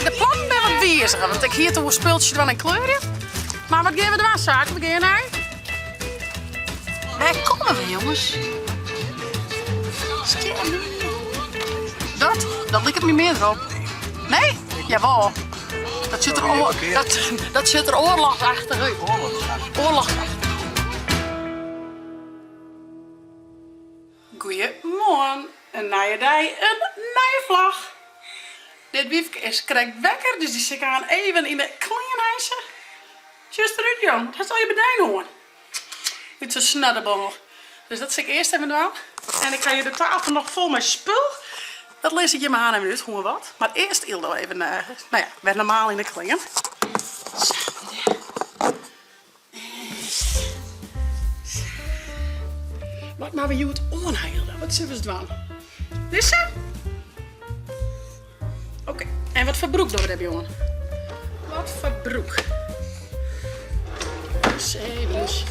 de plannen ben wat weerziger, want ik hier toch een speeltje van een kleurje. Maar wat gaan we doen, zaken? We gaan naar... Waar komen we, jongens? Dat lijkt het me meer op. Nee? Jawel. Dat zit er oorlogsachtig uit. Oorlogsachtig. Goedemorgen. Een nieuwe dag, een nieuwe vlag. Dit wiefje is correct wekker, dus die zit aan even in de kleinhuizen. Just eruit, jong. Dat zal je bedijn horen. Uit zo'n snaddebal. Dus dat zie ik eerst even doen. En ik ga je de tafel nog vol met spul. Dat lees ik je maar aan een minuut, hoe wat. Maar eerst Ildo even, nou ja, weer normaal in de klingen. Zo, wat maar we je het onheilden. Wat zullen we het doen? Dit zo? Oké, en wat voor broek doen we hebben, jongen? Wat voor broek? Zegens.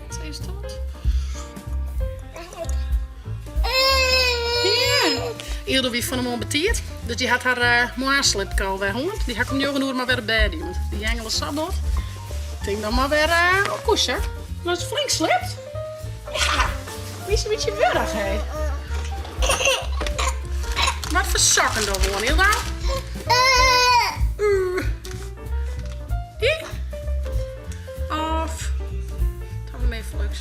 Wat is dat? Ildo wie van hem onbetierd. Dus die had haar moerslip al weer hond. Die had ik hem nu maar weer bij die. Die engelen sabot. Ik denk dan maar weer op koesje. Dat is flink slipt. Ja, wie is een beetje wurg, hé. Wat voor zakken dan gewoon, Ilda? Die? Of... Dat hebben we mee flux.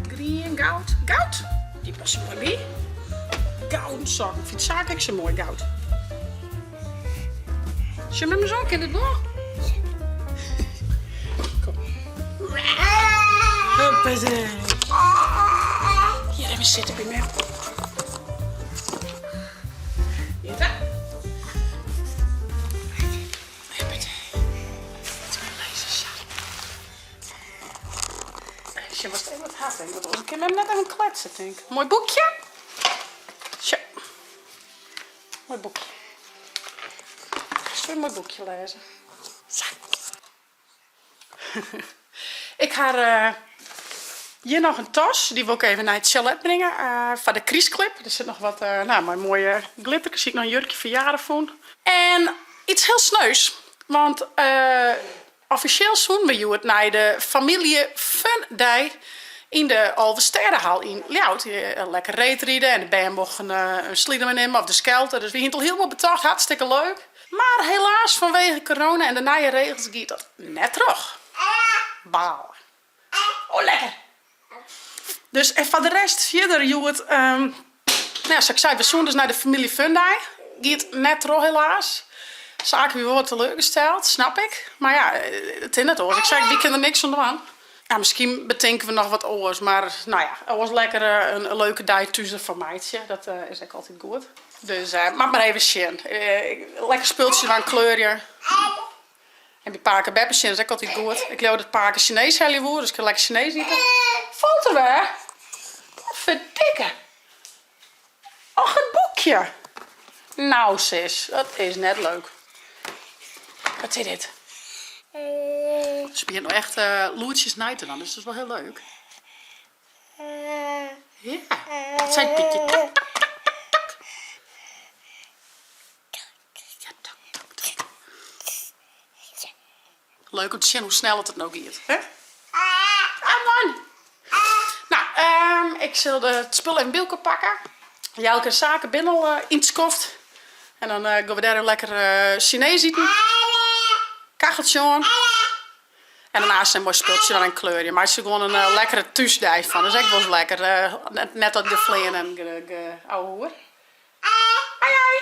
Green, goud. Goud? Die past mooi bij. Gouden zak. Ik vind het zakelijk zo mooi, goud. Zit je met mijn zak in het boog? Kom. Hoppazee. Hier even zitten bij mij. Hier dan. Je was even wat hard, want onze kinderen net even kletsen, denk ik. Mooi boekje. Zo. Mooi boekje. Zullen we een mooi boekje lezen? Zo. Ik ga hier nog een tas. Die wil ik even naar het chalet brengen. Van de Kriesclip. Er zit nog wat mijn mooie glitter. Ik zie nog een jurkje verjaardag van. En iets heel sneus. Want officieel zoen we het naar de familie Fun Day in de Alversterrenhal in Ljout. Lekker reetrieden en de band mocht een slieder nemen of de skelter. Dus we hebben het helemaal betaald, hartstikke leuk. Maar helaas vanwege corona en de nieuwe regels gaat dat net terug. Balen. Oh, lekker. Dus en voor de rest, verder Joet, nou, zoals ik zei, we zoen dus naar de familie Fun Day. Gaat net terug helaas. Zaken weer wat teleurgesteld, snap ik. Maar ja, het is net hoor. Ik zei, die kunnen er niks aan doen. Ja, misschien bedenken we nog wat oors. Maar nou ja, het was lekker een leuke dag tussen van meidje. Dat is ook altijd goed. Dus maak maar even zin. Lekker speeltje van een kleurje. En die paken beppers is ook altijd goed. Ik leer het paken Chinees heel goed, dus ik kan lekker Chinees eten. Valt er weer? Verdikke. Och, het boekje. Nou sis, dat is net leuk. Wat is dit? Ze begint nog echt loertjes nijten dan, dus dat is wel heel leuk. Ja, het zijn Pietje. Tak, tak, tak, tak. Ja, tak, tak, tak. Leuk om te zien hoe snel het nog gaat. Hè? Man. Nou, ik zal het spul even beeld pakken. Jouw zaken binnen in het skoft. En dan gaan we daar lekker Chinees eten. Kacheltje aan. En daarnaast een mooi speeltje van een kleurje. Maar het is gewoon een lekkere thuisdij van. Dat is echt wel lekker. Net als de vleen en de ouwe hoer. Hoi hoi.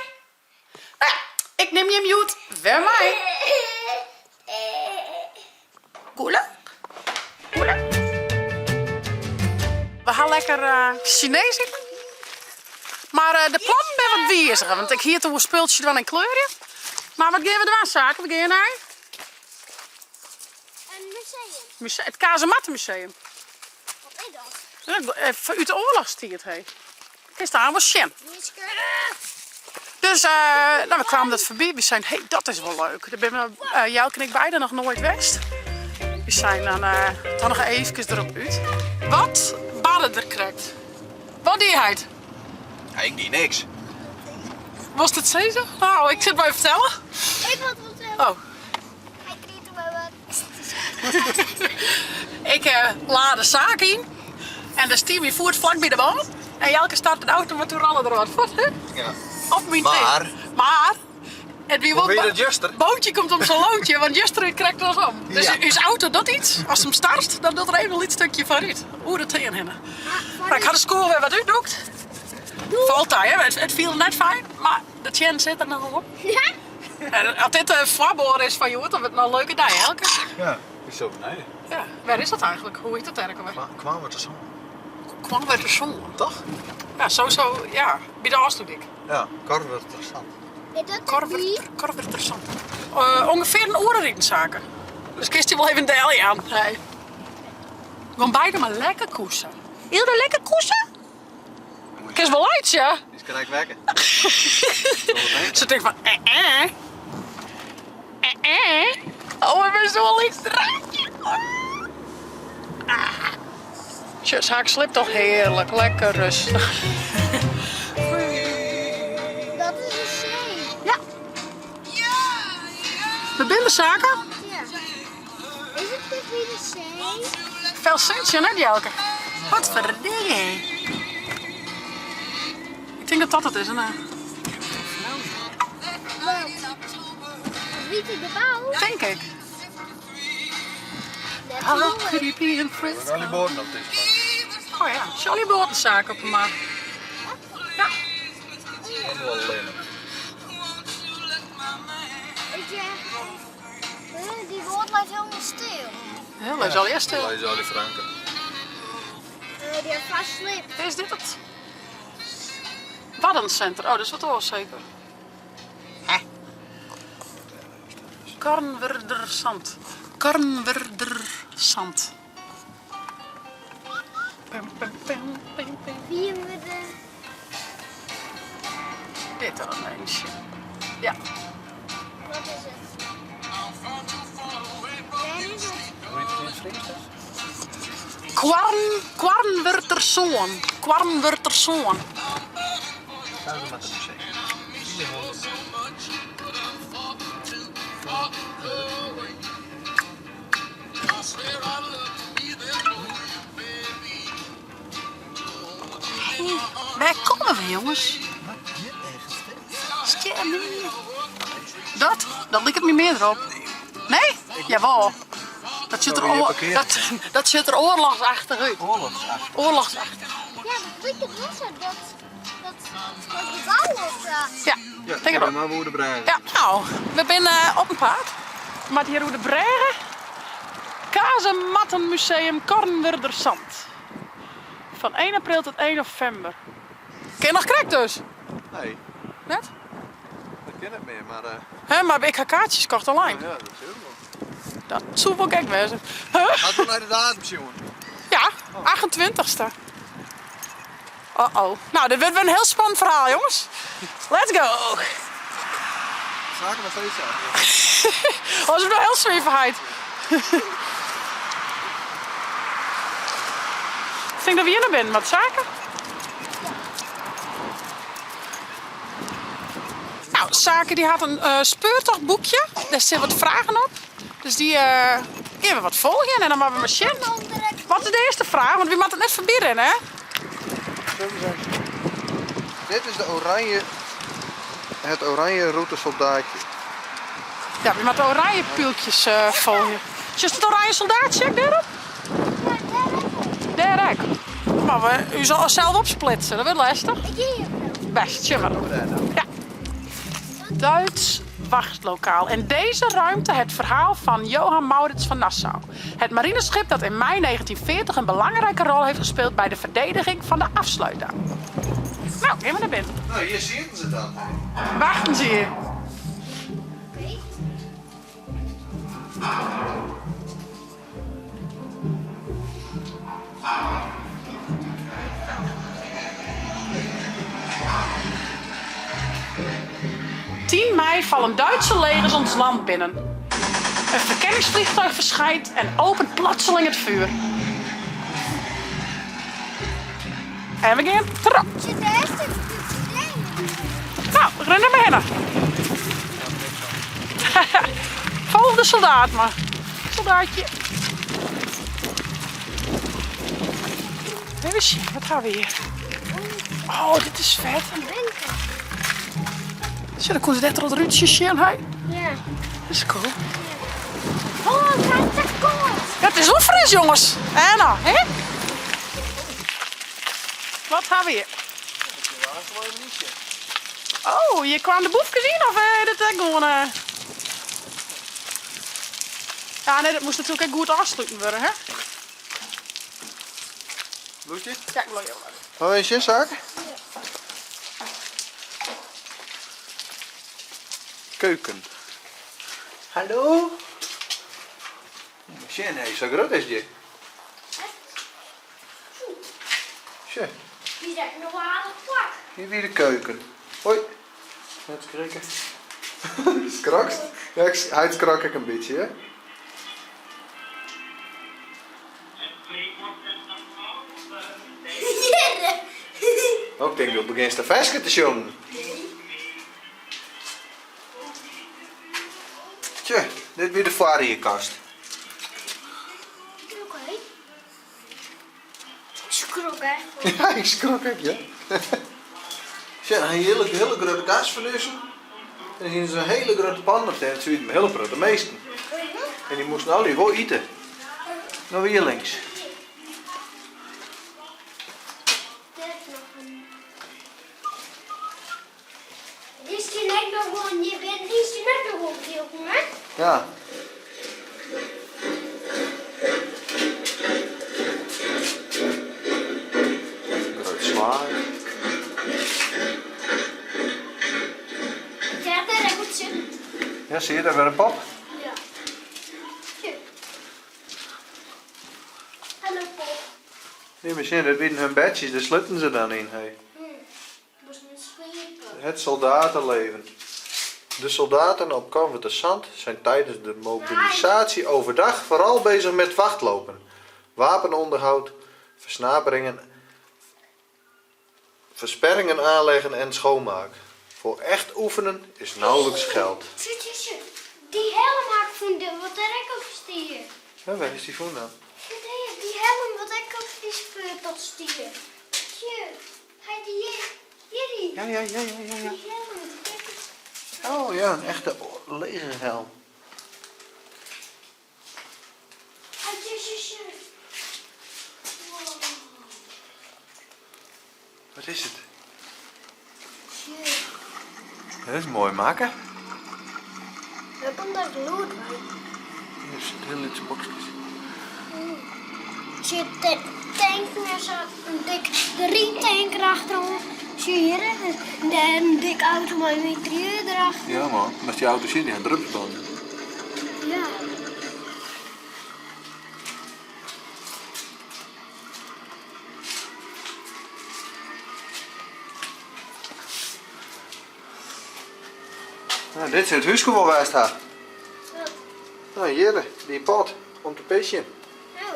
Nou ja, ik neem je mute. Weer mij. Goele. Goele. We gaan lekker Chinees eten. Maar de plannen ben wat weerziger. Want ik hier toch een speeltje van een kleurje. Maar wat gaan we doen, zaken? We gaan naar... Een museum. Het Kazemattenmuseum. Wat is dat? Uit de oorlogstijd, hé. Is daar wel Sjen. Dus we kwamen dat voorbij. We zijn, hey, dat is wel leuk. Daar ben jou en ik beide nog nooit geweest. We zijn dan nog even erop uit. Wat badden er krijgt. Wat die heet? Ja, ik die niks. Was het zeker? Nou, ik zit maar even vertellen. Ik wil het vertellen. Oh. Hij kreeg maar wat. Ik laad de zaak in. En de Stevie voert vlak bij de baan. En Jelke start de auto, maar toen rollen er wat voort. Hè? Ja. Op mijn Maar? teen. Maar. Het wie Hoe weet je dat, Juster? bootje komt op zijn loodje, want Juster krijgt ons om. Dus Ja. is auto doet iets. Als hem start, dan doet er even een licht stukje vooruit. Hoe dat tegen hen. Maar ik had de school weer wat uitdoekt. Valt hij, hè? Het viel net fijn, maar de chain zit er nog op. Ja? En als dit een voorboor is van je, dan wordt het een leuke dag, Elke. Ja. Is zo beneden. Ja, waar is dat eigenlijk? Hoe heet dat eigenlijk? Kwamen we te zon? Kwam bij de zon. Toch? Ja, sowieso, ja, bij de Oosterdik. Ja. Korver interessant. Is dat wie? Korver interessant. Ongeveer een uur in zaken. Dus kist je wel even een deel aan. Nee. Gewoon beide maar lekker koersen. Iedereen lekker koersen? Kist wel uit, ja? Die is gelijk wekken. Ze denkt van, Oh, we zijn zo al iets draadje. Tjus, haak slipt toch heerlijk, lekker rustig. Dat is een zee. Ja. De binnenzaken? Ja. Is het dus weer de zee? Veel centje, hè, Jelke? Wat verdikke. Ik denk dat dat het is, hè? Wat? Wie de bouw? Denk ik. Dat Hallo, is mooi. creepy and friends. Rally boorden op deze man. Oh ja, Charlie Boordenzaak op hem maar. Ja. Dat is wel lelijk. Weet je, die woord lijkt helemaal stil. Heel leuk, zal eerst stil. Wij die Franken. Die heeft vast slipt. Is dit het? Waddencenter. Oh, dat is wat oor zeker. Kornwerderzand. Kornwerderzand. Pum, pum, pum, pum, pum. Wie hebben we de... Dit dan eentje. Ja. Wat is het? Nee, dit is het. Hoe heet het in het Friese? Kwarnwerderzoon. Kwarnwerderzoon. Gaan we met de museum. Waar komen we, jongens? Dat? Dat lijkt het niet meer erop. Nee? Jawel. Dat zit er, Zou je parkeren? dat zit er oorlogsachtig uit. Oorlogsachtig. Oorlogsachtig. Ja, dat lijkt het wel zo. Dat de bouw of Ja, Ja, denk het ook. maar woorden brengen. Ja, nou, we zijn op een paard. Met hier hoe de Bregen. Kazemattenmuseum Kornwerderzand. Van 1 april tot 1 november. Ken je nog krek dus? Nee, Net? dat ken ik meer, maar Hè, maar ik heb kaartjes gekocht online. ja, dat is heel goed. Dat zou wel gek wezen. Huh? Laten we naar de datum, jongen. Ja, 28ste. Oh. Nou, dit wordt weer een heel spannend verhaal, jongens. Let's go. Zaken nog steeds uit. Oh, dat is wel heel zweverheid. Ik denk dat we hier naar binnen met zaken. Nou, Zaken die had een speurtochtboekje. Daar zitten wat vragen op. Dus die gaan we wat volgen en dan maken we maar shit. Wat is de eerste vraag? Want we moeten het net verbieden, hè? Dit is het oranje routesoldaatje. Ja, we moeten oranje pieltjes volgen. Is het oranje soldaatje, check daarop? Daar, rijk. Maar u zal zelf opsplitsen, dat wordt lastig. Best, jammer. Ja. Duits wachtlokaal. In deze ruimte het verhaal van Johan Maurits van Nassau. Het marineschip dat in mei 1940 een belangrijke rol heeft gespeeld bij de verdediging van de afsluitdam. Nou, gaan we naar binnen. Nou, hier zitten ze dan. Wachten ze hier. ...10 mei vallen Duitse legers ons land binnen. Een verkenningsvliegtuig verschijnt en opent plotseling het vuur. En we gaan terug. Nou, we gaan binnen. Volgende soldaat maar. Soldaatje. Even zien, wat gaan we hier? Oh, dit is vet. Zie, dan kon ze net al het ruutje zien, hè? Ja. Dat is cool. Oh, kijk, dat komt. Ja, het is wel fris, jongens. En nou, hè? Wat gaan we hier? Oh, je kwam de boefjes in of dat is gewoon... Ja, nee, dat moest natuurlijk ook goed afsluiten worden, hè? Bloedje? Ja, ik wil je wel. Wat is je zaak? Keuken. Hallo? Tje, nee, zo groot is die. Tje, Die zegt nog wel aardig vlak. hier weer de keuken. Hoi. Net schrikken. Skrakst? Ja, hij skrak ik een beetje, hè? Oh, ik denk dat begint de versje te jongen. Tje, dit weer de variëkast. Oké. Schrok, hè? Ja, ik schrok het, ja. Tja, een hele grote kast van dus. En hier is een hele grote pan op de zuid met helpen, de meesten. En die moesten al die wel eten. Nou, hier links. Is die net nog gewoon, je bent is die net nog op die op, hè? Ja. Groot zwaar. Ja, dat moet zitten. Ja, zie je, daar weer een pap. Ja. Hier. Hallo, Pop. Die machine, dat bieden hun bedjes, daar sluiten ze dan in. Hey. Moest me sliepen. Het soldatenleven. De soldaten op Convent de Zand zijn tijdens de mobilisatie overdag vooral bezig met wachtlopen, wapenonderhoud, versnaperingen, versperringen aanleggen en schoonmaken. Voor echt oefenen is nauwelijks geld. Zit. Die helm had ik gevonden, wat er ik op stier. Ja, waar is die voor nou? Die helm wat ik op die speurt tot stier. Tje, hij die. Ja. Die helm, wat ik op Oh ja, een echte legerhelm. Wow. Wat is het? Tje, Dat is mooi maken. dat komt uit lood, man. Hier zit heel iets boxjes. Zit de tank met zo'n dik 3 tank achterom. Zie je hier? Een dik auto met een mitrailleur erachter. Ja man, als die auto zit, die gaat drupsbanden. Ja. Nou, dit is het huisje wel waar staat. Nou, hier, die pot, om te pissen. Oh.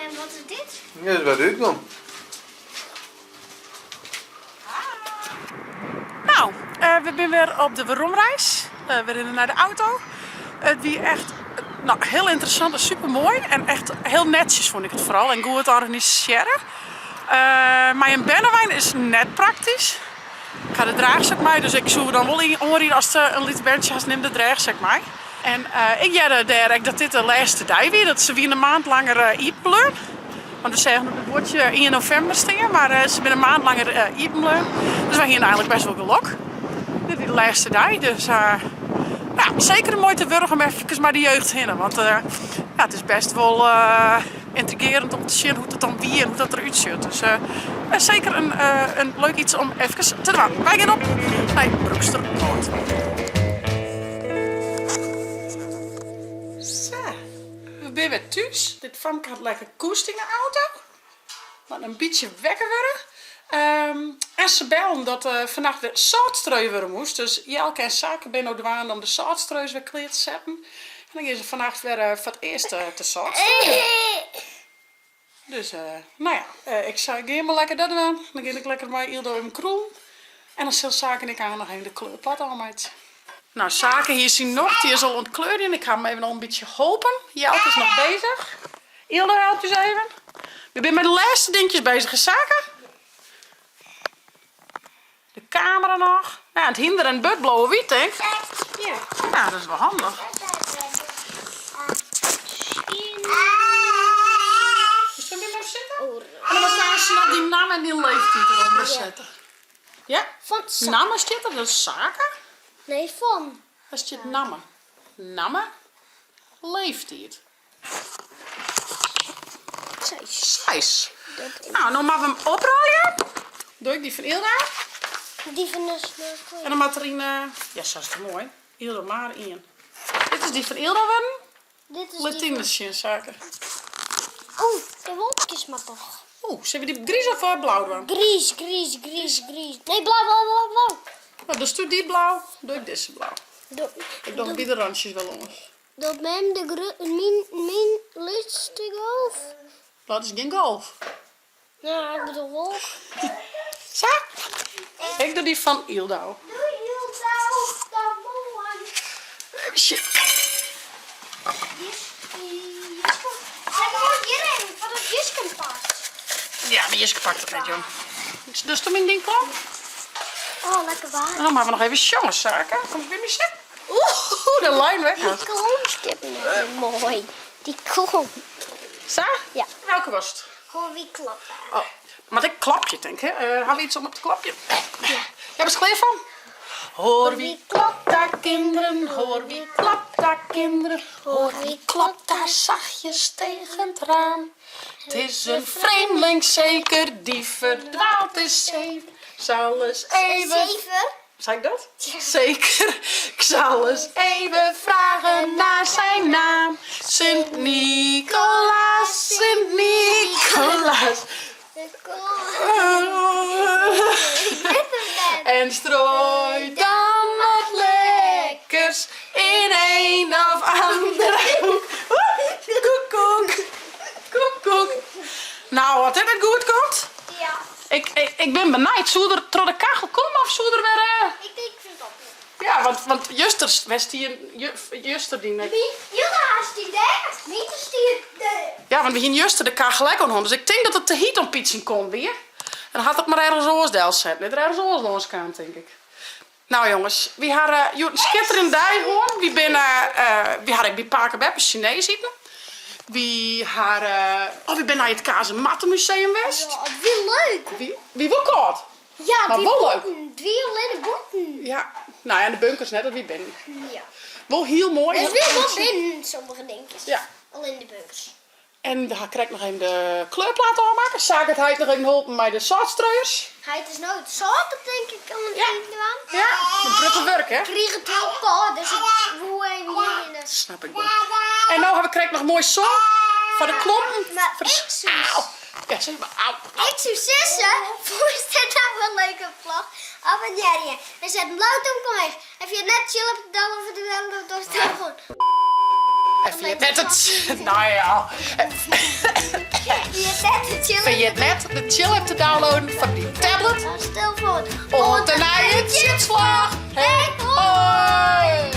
En wat is dit? Ja, dat is wat ik dan. Nou, we zijn weer op de weeromreis. We rennen naar de auto. Het wie echt heel interessant en super mooi. En echt heel netjes vond ik het vooral. En goed organiseren. Maar een Bennewijn is net praktisch. Ik ga de draagzak mee, dus ik zoek dan wel in als een liter bandje has, neem de draagzak mee. En ik denk dat dit de laatste dag weer. Dat ze weer een maand langer eetblur. Want we zeggen op het bordje 1 november staan, maar ze zijn een maand langer eetblur. Dus wij hier eigenlijk best wel geluk. Dit is de laatste dag, dus ja, zeker een mooi te wurgen om even maar de jeugd heen. Want ja, het is best wel intrigerend om te zien hoe het dan wie en hoe dat eruit ziet. Dus zeker een leuk iets om even te doen. Wij gaan op naar Broeksterpoort. Zo, we zijn weer thuis. Dit Famke had lekker koest in de auto. Maar een beetje wekker worden. En ze bellen dat vannacht weer zoutstreu worden moest. Dus Jelke en Saken ben ook douane om de zoutstreus weer klaar te zetten. En dan gaan ze vannacht weer voor het eerst te zoutstreuwen. Dus nou ja, ik zei, ga maar lekker dat doen. Dan ga ik lekker met Ildo in mijn kroel. En dan zal Zaken en ik aan nog even de kleurplat aanmaken. Nou, Zaken hier zien nog, die is al ontkleurd en ik ga hem even nog een beetje hopen. Jelte is nog bezig. Ilde helpt dus even. We zijn met de laatste dingetjes bezig, hè, Zaken? De camera nog. Ja, het hinder en het bud blauwe wit, denk ik. Ja. Ja, dat is wel handig. Dus dan weer maar zitten. En dan gaan ze nog die naam en die leeftijd eronder zetten. Ja? Van Namen staat er, dat is Zaken. Nee, van. Daar staat namen. Namen, leeftijd. Zes. Nou, dan mag we hem oprollen. Doe ik die van Ilda. Die van de snorkel. En dan mag er een... ja, zo is het mooi. Ilda maar in. Dit is die van Ilda worden. Dit is Latinische Zaken. Oh, de wolkjes maar toch. Oeh, zullen we die gries of blauw doen? Gries. Nee, blauw. Nou, dus doe die blauw, doe ik deze blauw. Ik doe Doe bij de randjes wel ons. dat mijn mijn lichtste golf. Dat is geen golf. Nou, ik bedoel wolk. Zo. Ik doe die van Ildo. Doe je nou dat mooi? Shit. Zet maar hierin, wat het Jisken past. Ja, maar Jiske pakt het niet, jong. Dus toen mijn ding kwam. Oh, lekker waar. Dan maken we nog even jongenszaken. Kom ik weer mee zitten. Oeh, de lijn weg. Die kloonstippen is mooi. Die kloon. Zo? Ja. Welke was het? Gewoon wie klappen. Oh, maar ik klapje, denk ik. Hebben we iets om op te klapje? Ja. Jij bent klaar van? Hoor wie klapt daar, kinderen. Hoor wie klapt daar, kinderen. Hoor wie klapt daar zachtjes tegen het raam. Het is een vreemdeling zeker die verdwaald is zeker. Zal eens even... Zeven. Zei ik dat? Zeker. Ik zal eens even vragen naar zijn naam. Sint-Nicolaas, Sint-Nicolaas. De kloon. En strooi dan wat lekkers in een of andere hoek. Koekoek, koekoek. Nou, wat heb ik goed komt? Ja. Ik ben benijd. Zou er door de kachel komen of zou er weer... Ik vind dat niet. Ja, want Juster was die Juster die net. Jullie haast die daar. Niet te stier. Ja, want we gingen Juster de kachel gelijk aan. Dus ik denk dat het te heet om pizza kon weer. En dan had het maar ergens oordeel zetten. Net ergens oordeel kant, denk ik. Nou jongens, we hadden een schitterende dag gewoon. We hadden bij Parker Beppe Chinees eten. We ben naar het Kaas- en Mattenmuseum geweest. Ja, wie leuk. Wie wil koud? Ja, Maar die wel leuk. botten. Drie alleen botten. Ja, nou ja, de bunkers net dat wie ben. Ja. Wel heel mooi. Er is weer wat binnen, sommige dingetjes. Ja. Alleen de bunkers. En dan krijg ik nog even de kleurplaat aanmaken. Zaak het hij nog even geholpen met de zoutstrooiers. Hij is nooit zout, dat denk ik aan het Ja. eind aan. Ja, met drukke werk hè. Ik kreeg het wel koud, dus ik woe even hier in de... Snap ik wel. En nou krijg ik nog mooi zon van de klompen. Maar ik zou... Ja, zeg maar, auw. Ik zou zussen, voor dit nou wel leuke vlog. Abonneer je. En zet een blauw kom weg. Heb je het net chill op de dag of de wel door de telefoon? Vind je het net het... Nou ja. Vind je het net de chill app te downloaden van die tablet? Stel voor. Of de nieuwe chipslag. Hey, hoi!